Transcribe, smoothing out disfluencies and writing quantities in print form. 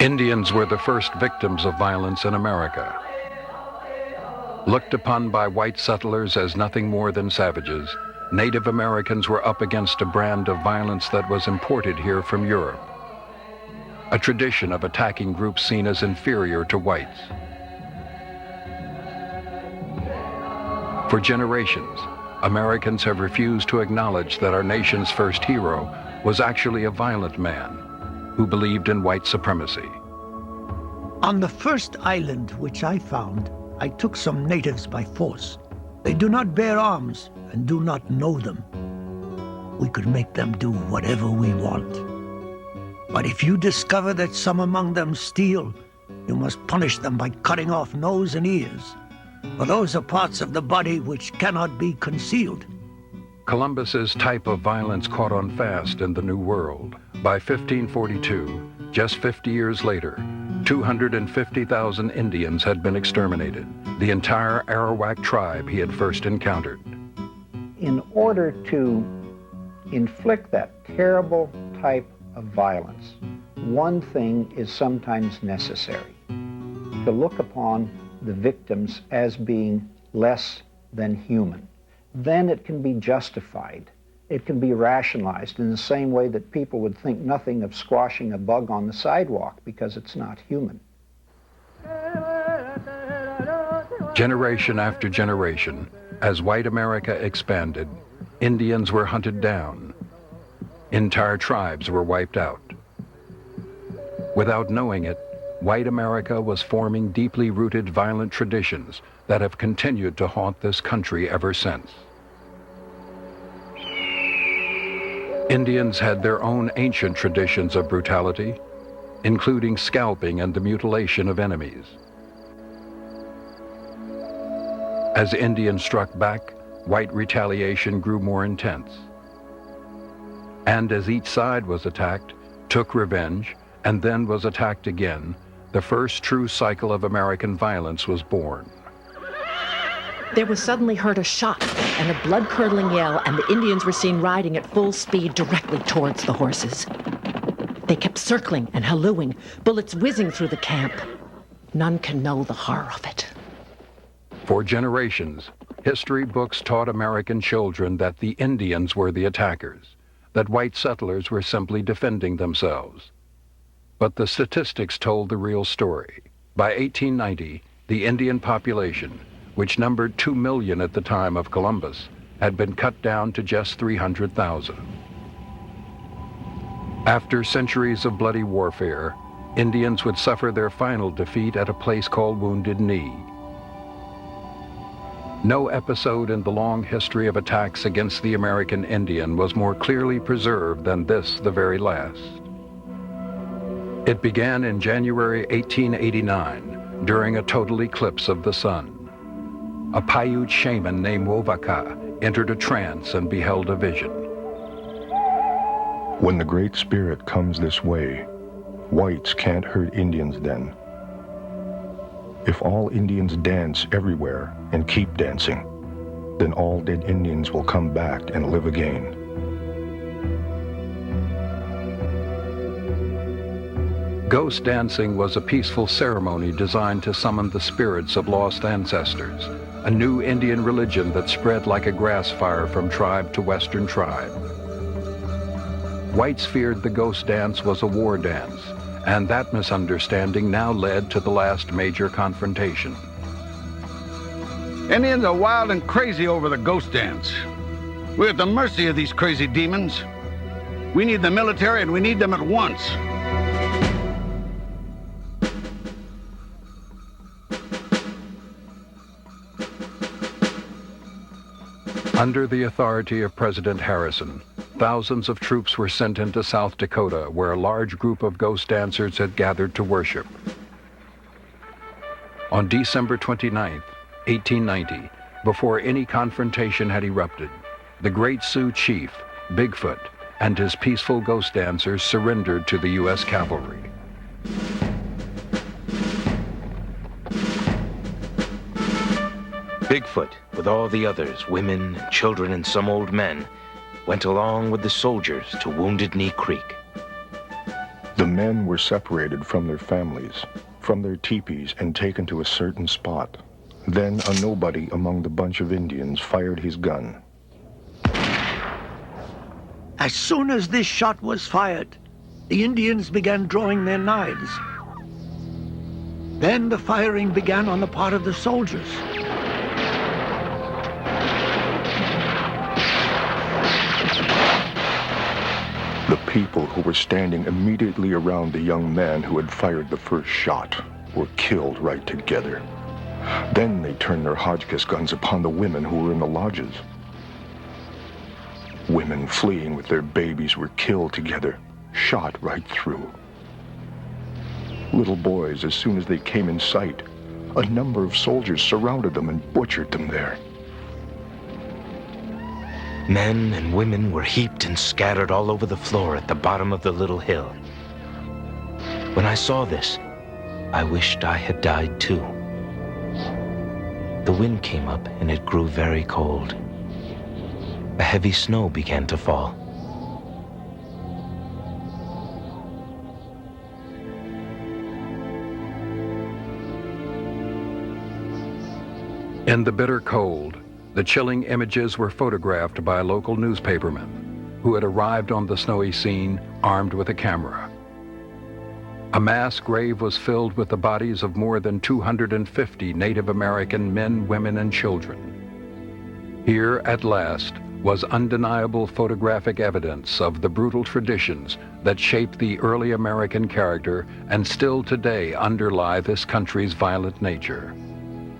Indians were the first victims of violence in America. Looked upon by white settlers as nothing more than savages, Native Americans were up against a brand of violence that was imported here from Europe. A tradition of attacking groups seen as inferior to whites. For generations, Americans have refused to acknowledge that our nation's first hero was actually a violent man who believed in white supremacy. On the first island which I found, I took some natives by force. They do not bear arms and do not know them. We could make them do whatever we want. But if you discover that some among them steal, you must punish them by cutting off nose and ears, for those are parts of the body which cannot be concealed. Columbus's type of violence caught on fast in the New World. By 1542, just 50 years later, 250,000 Indians had been exterminated, the entire Arawak tribe he had first encountered. In order to inflict that terrible type of violence, one thing is sometimes necessary: to look upon the victims as being less than human. Then it can be justified. It can be rationalized in the same way that people would think nothing of squashing a bug on the sidewalk because it's not human. Generation after generation, as white America expanded, Indians were hunted down. Entire tribes were wiped out. Without knowing it, white America was forming deeply rooted violent traditions that have continued to haunt this country ever since. Indians had their own ancient traditions of brutality, including scalping and the mutilation of enemies. As Indians struck back, white retaliation grew more intense. And as each side was attacked, took revenge, and then was attacked again, the first true cycle of American violence was born. There was suddenly heard a shot and a blood-curdling yell, and the Indians were seen riding at full speed directly towards the horses. They kept circling and hallooing, bullets whizzing through the camp. None can know the horror of it. For generations, history books taught American children that the Indians were the attackers, that white settlers were simply defending themselves. But the statistics told the real story. By 1890, the Indian population, which numbered 2 million at the time of Columbus, had been cut down to just 300,000. After centuries of bloody warfare, Indians would suffer their final defeat at a place called Wounded Knee. No episode in the long history of attacks against the American Indian was more clearly preserved than this, the very last. It began in January 1889, during a total eclipse of the sun. A Paiute shaman named Wovaka entered a trance and beheld a vision. When the Great Spirit comes this way, whites can't hurt Indians then. If all Indians dance everywhere and keep dancing, then all dead Indians will come back and live again. Ghost dancing was a peaceful ceremony designed to summon the spirits of lost ancestors, a new Indian religion that spread like a grass fire from tribe to western tribe. Whites feared the ghost dance was a war dance, and that misunderstanding now led to the last major confrontation. Indians are wild and crazy over the ghost dance. We're at the mercy of these crazy demons. We need the military, and we need them at once. Under the authority of President Harrison, thousands of troops were sent into South Dakota, where a large group of ghost dancers had gathered to worship. On December 29, 1890, before any confrontation had erupted, the great Sioux chief, Bigfoot, and his peaceful ghost dancers surrendered to the U.S. cavalry. Bigfoot, with all the others, women, children, and some old men, went along with the soldiers to Wounded Knee Creek. The men were separated from their families, from their teepees, and taken to a certain spot. Then a nobody among the bunch of Indians fired his gun. As soon as this shot was fired, the Indians began drawing their knives. Then the firing began on the part of the soldiers. The people who were standing immediately around the young man who had fired the first shot were killed right together. Then they turned their Hotchkiss guns upon the women who were in the lodges. Women fleeing with their babies were killed together, shot right through. Little boys, as soon as they came in sight, a number of soldiers surrounded them and butchered them there. Men and women were heaped and scattered all over the floor at the bottom of the little hill. When I saw this, I wished I had died too. The wind came up and it grew very cold. A heavy snow began to fall. In the bitter cold, the chilling images were photographed by local newspapermen who had arrived on the snowy scene armed with a camera. A mass grave was filled with the bodies of more than 250 Native American men, women, and children. Here, at last, was undeniable photographic evidence of the brutal traditions that shaped the early American character and still today underlie this country's violent nature.